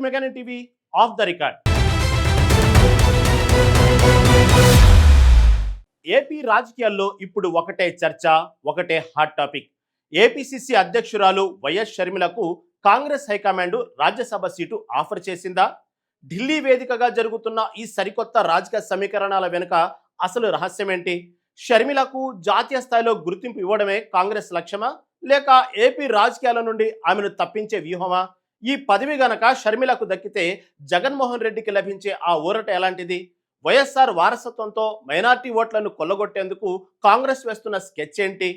మెగాని TV off the record. AP రాజకీయాల్లో ఇప్పుడు ఒకటే చర్చ, ఒకటే హాట్ టాపిక్. ఏపీసీసీ అధ్యక్షురాలు వైఎస్ షర్మిలకు Congress high command Rajya Sabha seat offer చేసిందా? ఢిల్లీ వేదికగా జరుగుతున్న ఈ సరికొత్త రాజకీయ సమీకరణాల వెనుక అసలు రహస్యమేంటి? షర్మిలకు జాతీయ స్థాయిలో గుర్తింపు ఇవ్వడమే కాంగ్రెస్ లక్ష్యమా, లేక ఏపీ రాజకీయాల నుండి ఆమెను తప్పించే వ్యూహమా? ఈ పదవి గనక షర్మిలకు దక్కితే జగన్మోహన్ రెడ్డికి లభించే ఆ ఊరట ఎలాంటిది? వైఎస్ఆర్ వారసత్వంతో మైనార్టీ ఓట్లను కొల్లగొట్టేందుకు కాంగ్రెస్ వేస్తున్న స్కెచ్ ఏంటి?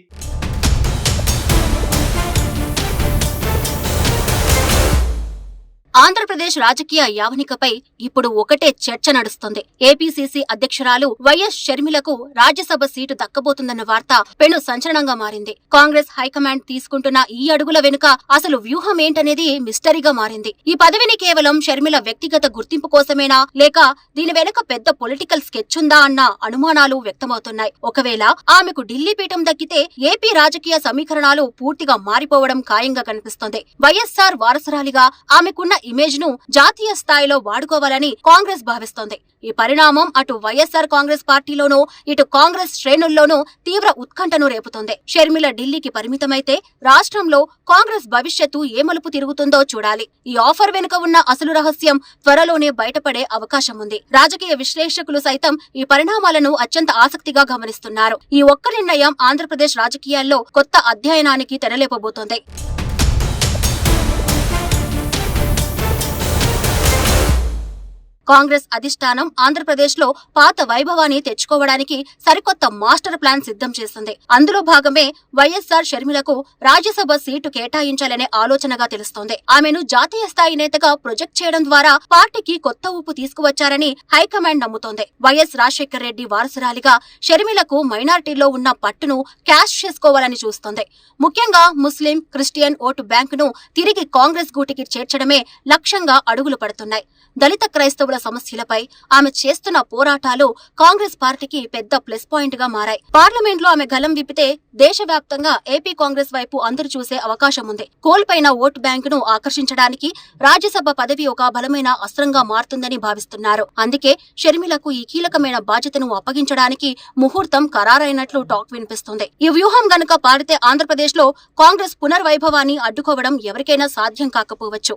ఆంధ్రప్రదేశ్ రాజకీయ యావనికపై ఇప్పుడు ఒకటే చర్చ నడుస్తుంది. ఏపీసీసీ అధ్యక్షురాలు వైఎస్ షర్మిలకు రాజ్యసభ సీటు దక్కబోతుందన్న వార్త పెను సంచలనంగా మారింది. కాంగ్రెస్ హైకమాండ్ తీసుకుంటున్న ఈ అడుగుల వెనుక అసలు వ్యూహం ఏంటనేది మిస్టరీగా మారింది. ఈ పదవిని కేవలం షర్మిల వ్యక్తిగత గుర్తింపు కోసమేనా, లేక దీని వెనుక పెద్ద పొలిటికల్ స్కెచ్ ఉందా అన్న అనుమానాలు వ్యక్తమవుతున్నాయి. ఒకవేళ ఆమెకు ఢిల్లీ పీఠం దక్కితే ఏపీ రాజకీయ సమీకరణాలు పూర్తిగా మారిపోవడం ఖాయంగా కనిపిస్తోంది. వైఎస్ఆర్ వారసురాలిగా ఆమెకున్న ఇమేజ్ ను జాతీయ స్థాయిలో వాడుకోవాలని కాంగ్రెస్ భావిస్తోంది. ఈ పరిణామం అటు వైఎస్ఆర్ కాంగ్రెస్ పార్టీలోనూ, ఇటు కాంగ్రెస్ శ్రేణుల్లోనూ తీవ్ర ఉత్కంఠను రేపుతోంది. షర్మిల ఢిల్లీకి పరిమితమైతే రాష్ట్రంలో కాంగ్రెస్ భవిష్యత్తు ఏ మలుపు తిరుగుతుందో చూడాలి. ఈ ఆఫర్ వెనుక ఉన్న అసలు రహస్యం త్వరలోనే బయటపడే అవకాశం ఉంది. రాజకీయ విశ్లేషకులు సైతం ఈ పరిణామాలను అత్యంత ఆసక్తిగా గమనిస్తున్నారు. ఈ ఒక్క నిర్ణయం ఆంధ్రప్రదేశ్ రాజకీయాల్లో కొత్త అధ్యయనానికి తెరలేపబోతోంది. కాంగ్రెస్ అధిష్టానం ఆంధ్రప్రదేశ్ లో పాత వైభవాన్ని తెచ్చుకోవడానికి సరికొత్త మాస్టర్ ప్లాన్ సిద్ధం చేసింది. అందులో భాగమే వైఎస్ఆర్ షర్మిలకు రాజ్యసభ సీటు కేటాయించాలనే ఆలోచనగా తెలుస్తోంది. ఆమెను జాతీయ స్థాయి నేతగా ప్రొజెక్ట్ చేయడం ద్వారా పార్టీకి కొత్త ఊపు తీసుకువచ్చారని హైకమాండ్ నమ్ముతోంది. వైఎస్ రాజశేఖర్ రెడ్డి వారసురాలిగా షర్మిలకు మైనారిటీలో ఉన్న పట్టును క్యాష్ చేసుకోవాలని చూస్తోంది. ముఖ్యంగా ముస్లిం, క్రిస్టియన్ ఓటు బ్యాంకును తిరిగి కాంగ్రెస్ గూటికి చేర్చడమే లక్ష్యంగా అడుగులు పడుతున్నాయి. దళిత క్రైస్తవుల సమస్యలపై ఆమె చేస్తున్న పోరాటాలు కాంగ్రెస్ పార్టీకి పెద్ద ప్లస్ పాయింట్ గా మారాయి. పార్లమెంట్ లో ఆమె గలం విప్పితే దేశవ్యాప్తంగా ఏపీ కాంగ్రెస్ వైపు అందరూ చూసే అవకాశం ఉంది. కోల్పోయిన ఓటు బ్యాంకును ఆకర్షించడానికి రాజ్యసభ పదవి ఒక బలమైన అస్త్రంగా మారుతుందని భావిస్తున్నారు. అందుకే షర్మిలకు ఈ కీలకమైన బాధ్యతను అప్పగించడానికి ముహూర్తం ఖరారైనట్లు టాక్ వినిపిస్తుంది. ఈ వ్యూహం గనుక పాడితే ఆంధ్రప్రదేశ్ లో కాంగ్రెస్ పునర్వైభవాన్ని అడ్డుకోవడం ఎవరికైనా సాధ్యం కాకపోవచ్చు.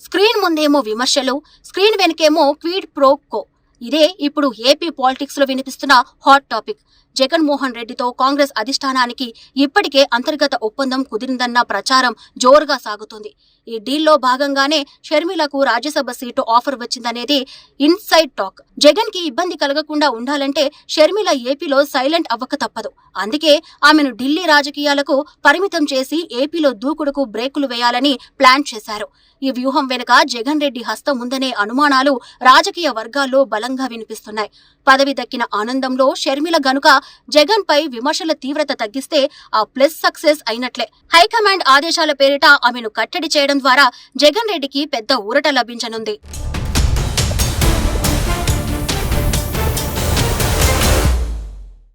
స్క్రీన్ ముందేమో విమర్శలు, స్క్రీన్ వెనుకేమో క్విడ్ ప్రో కో. ఇదే ఇప్పుడు ఏపీ పాలిటిక్స్ లో వినిపిస్తున్న హాట్ టాపిక్. జగన్మోహన్ రెడ్డితో కాంగ్రెస్ అధిష్టానానికి ఇప్పటికే అంతర్గత ఒప్పందం కుదిరిందన్న ప్రచారం జోరుగా సాగుతుంది. ఈ డీల్లో భాగంగానే షర్మిలకు రాజ్యసభ సీటు ఆఫర్ వచ్చిందనేది ఇన్సైడ్ టాక్. జగన్ కి ఇబ్బంది కలగకుండా ఉండాలంటే షర్మిల ఏపీలో సైలెంట్ అవ్వక తప్పదు. అందుకే ఆమెను ఢిల్లీ రాజకీయాలకు పరిమితం చేసి ఏపీలో దూకుడుకు బ్రేకులు వేయాలని ప్లాన్ చేశారు. ఈ వ్యూహం వెనుక జగన్ రెడ్డి హస్తం ఉందనే అనుమానాలు రాజకీయ వర్గాల్లో బలంగా వినిపిస్తున్నాయి. పదవి దక్కిన ఆనందంలో షర్మిల గనుక జగన్ పై విమర్శల తీవ్రత తగ్గిస్తే ఆ ప్లస్ సక్సెస్ అయినట్లే. హైకమాండ్ ఆదేశాల పేరిట ఆమెను కట్టడి చేయడం ద్వారా జగన్ రెడ్డికి పెద్ద ఊరట లభించనుంది.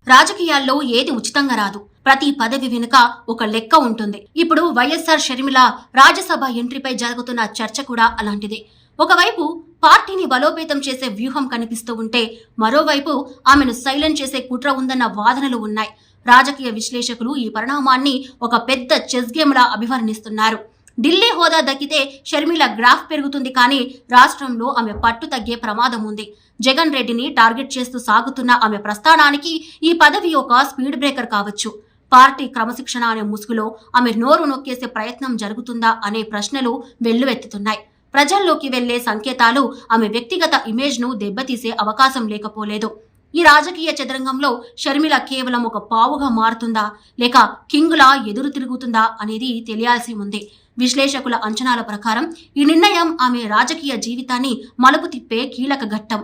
రాజకీయాల్లో ఏది ఉచితంగా రాదు. ప్రతి పదవి వెనుక ఒక లెక్క ఉంటుంది. ఇప్పుడు వైఎస్ఆర్ షర్మిల రాజ్యసభ ఎంట్రీపై జరుగుతున్న చర్చ కూడా అలాంటిదే. ఒకవైపు పార్టీని బలోపేతం చేసే వ్యూహం కనిపిస్తూ ఉంటే, మరోవైపు ఆమెను సైలెంట్ చేసే కుట్ర ఉందన్న వాదనలు ఉన్నాయి. రాజకీయ విశ్లేషకులు ఈ పరిణామాన్ని ఒక పెద్ద చెస్ గేమ్ లా అభివర్ణిస్తున్నారు. ఢిల్లీ హోదా దక్కితే షర్మిల గ్రాఫ్ పెరుగుతుంది, కానీ రాష్ట్రంలో ఆమె పట్టు తగ్గే ప్రమాదం ఉంది. జగన్ రెడ్డిని టార్గెట్ చేస్తూ సాగుతున్న ఆమె ప్రస్థానానికి ఈ పదవి ఒక స్పీడ్ బ్రేకర్ కావచ్చు. పార్టీ క్రమశిక్షణ అనే ముసుగులో ఆమె నోరు నొక్కేసే ప్రయత్నం జరుగుతుందా అనే ప్రశ్నలు వెల్లువెత్తుతున్నాయి. ప్రజల్లోకి వెళ్లే సంకేతాలు ఆమె వ్యక్తిగత ఇమేజ్ ను దెబ్బతీసే అవకాశం లేకపోలేదు. ఈ రాజకీయ చదరంగంలో షర్మిల కేవలం ఒక పావుగా మారుతుందా, లేక కింగ్లా ఎదురు తిరుగుతుందా అనేది తెలియాల్సి ఉంది. విశ్లేషకుల అంచనాల ప్రకారం ఈ నిర్ణయం ఆమె రాజకీయ జీవితాన్ని మలుపు తిప్పే కీలక ఘట్టం.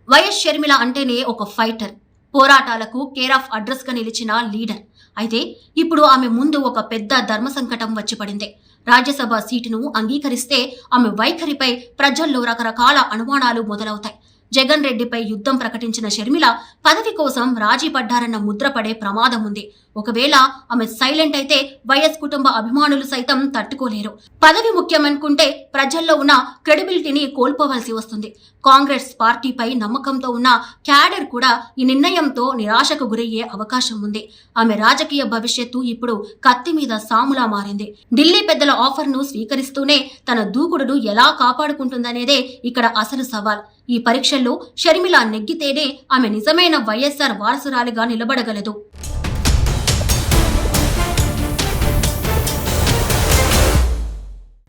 వైఎస్ షర్మిల అంటేనే ఒక ఫైటర్, పోరాటాలకు కేర్ ఆఫ్ అడ్రస్ గా నిలిచిన లీడర్. అయితే ఇప్పుడు ఆమె ముందు ఒక పెద్ద ధర్మ సంకటం వచ్చి పడింది. రాజ్యసభ సీటును అంగీకరిస్తే ఆమె వైఖరిపై ప్రజల్లో రకరకాల అనుమానాలు మొదలవుతాయి. జగన్ రెడ్డిపై యుద్ధం ప్రకటించిన షర్మిల పదవి కోసం రాజీ పడ్డారన్న ముద్ర పడే ప్రమాదం ఉంది. ఒకవేళ ఆమె సైలెంట్ అయితే వైఎస్ కుటుంబ అభిమానులు సైతం తట్టుకోలేరు. పదవి ముఖ్యమనుకుంటే ప్రజల్లో ఉన్న క్రెడిబిలిటీని కోల్పోవలసి వస్తుంది. కాంగ్రెస్ పార్టీపై నమ్మకంతో ఉన్న క్యాడర్ కూడా ఈ నిర్ణయంతో నిరాశకు గురయ్యే అవకాశం ఉంది. ఆమె రాజకీయ భవిష్యత్తు ఇప్పుడు కత్తి మీద సాములా మారింది. ఢిల్లీ పెద్దల ఆఫర్ను స్వీకరిస్తూనే తన దూకుడును ఎలా కాపాడుకుంటుందనేదే ఇక్కడ అసలు సవాల్. ఈ పరీక్షల్లో షర్మిల నెగ్గితేనే ఆమె నిజమైన వైఎస్ఆర్ వారసురాలిగా నిలబడగలదు.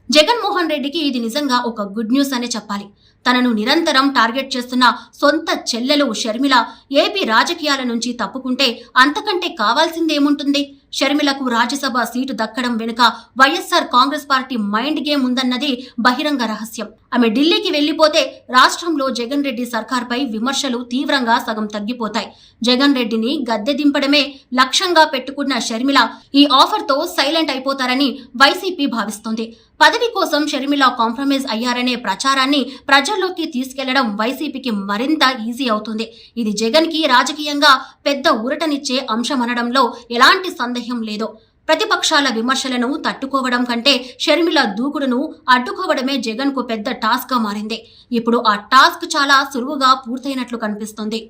జగన్మోహన్ రెడ్డికి ఇది నిజంగా ఒక గుడ్ న్యూస్ అనే చెప్పాలి. తనను నిరంతరం టార్గెట్ చేస్తున్న సొంత చెల్లెలు షర్మిల ఏపీ రాజకీయాల నుంచి తప్పుకుంటే అంతకంటే కావాల్సిందేముంటుంది? షర్మిలకు రాజ్యసభ సీటు దక్కడం వెనుక వైఎస్ఆర్ కాంగ్రెస్ పార్టీ మైండ్ గేమ్ ఉందన్నది బహిరంగ రహస్యం. ఆమె ఢిల్లీకి వెళ్లిపోతే రాష్ట్రంలో జగన్ రెడ్డి సర్కార్పై విమర్శలు తీవ్రంగా సగం తగ్గిపోతాయి. జగన్ రెడ్డిని గద్దె దింపడమే లక్ష్యంగా పెట్టుకున్న షర్మిల ఈ ఆఫర్తో సైలెంట్ అయిపోతారని వైసీపీ భావిస్తోంది. పదవి కోసం షర్మిల కాంప్రమైజ్ అయ్యారనే ప్రచారాన్ని ప్రజల్లోకి తీసుకెళ్లడం వైసీపీకి మరింత ఈజీ అవుతుంది. ఇది జగన్ కి రాజకీయంగా పెద్ద ఊరటనిచ్చే అంశమనడంలో ఎలాంటి సందేహం లేదు. ప్రతిపక్షాల విమర్శలను తట్టుకోవడం కంటే షర్మిల దూకుడును అడ్డుకోవడమే జగన్ కు పెద్ద టాస్క్ గా మారింది. ఇప్పుడు ఆ టాస్క్ చాలా సులువుగా పూర్తయినట్లు కనిపిస్తుంది.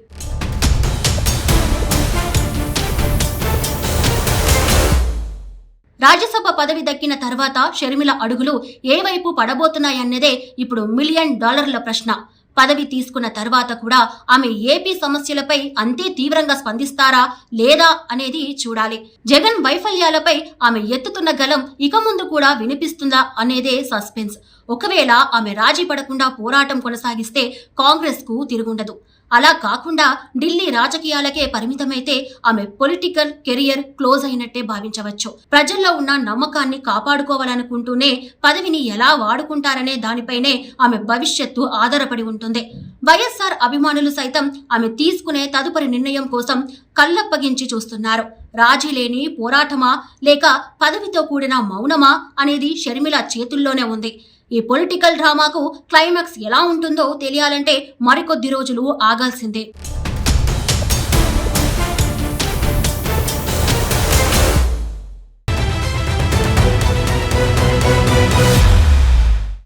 రాజ్యసభ పదవి దక్కిన తర్వాత షర్మిల అడుగులు ఏ వైపు పడబోతున్నాయన్నదే ఇప్పుడు $1 మిలియన్ ప్రశ్న. పదవి తీసుకున్న తర్వాత కూడా ఆమె ఏపీ సమస్యలపై అంతే తీవ్రంగా స్పందిస్తారా లేదా అనేది చూడాలి. జగన్ వైఫల్యాలపై ఆమె ఎత్తుతున్న గలం ఇక ముందు కూడా వినిపిస్తుందా అనేదే సస్పెన్స్. ఒకవేళ ఆమె రాజీ పడకుండా పోరాటం కొనసాగిస్తే కాంగ్రెస్ కు తిరుగుండదు. అలా కాకుండా ఢిల్లీ రాజకీయాలకే పరిమితమైతే ఆమె పొలిటికల్ కెరియర్ క్లోజ్ అయినట్టే భావించవచ్చు. ప్రజల్లో ఉన్న నమ్మకాన్ని కాపాడుకోవాలనుకుంటూనే పదవిని ఎలా వాడుకుంటారనే దానిపైనే ఆమె భవిష్యత్తు ఆధారపడి ఉంటుంది. వైఎస్ఆర్ అభిమానులు సైతం ఆమె తీసుకునే తదుపరి నిర్ణయం కోసం కళ్ళప్పగించి చూస్తున్నారు. రాజీ లేని పోరాటమా లేక పదవితో కూడిన మౌనమా అనేది షర్మిల చేతుల్లోనే ఉంది. ఈ పొలిటికల్ డ్రామాకు క్లైమాక్స్ ఎలా ఉంటుందో తెలియాలంటే మరికొద్ది రోజులు ఆగాల్సిందే.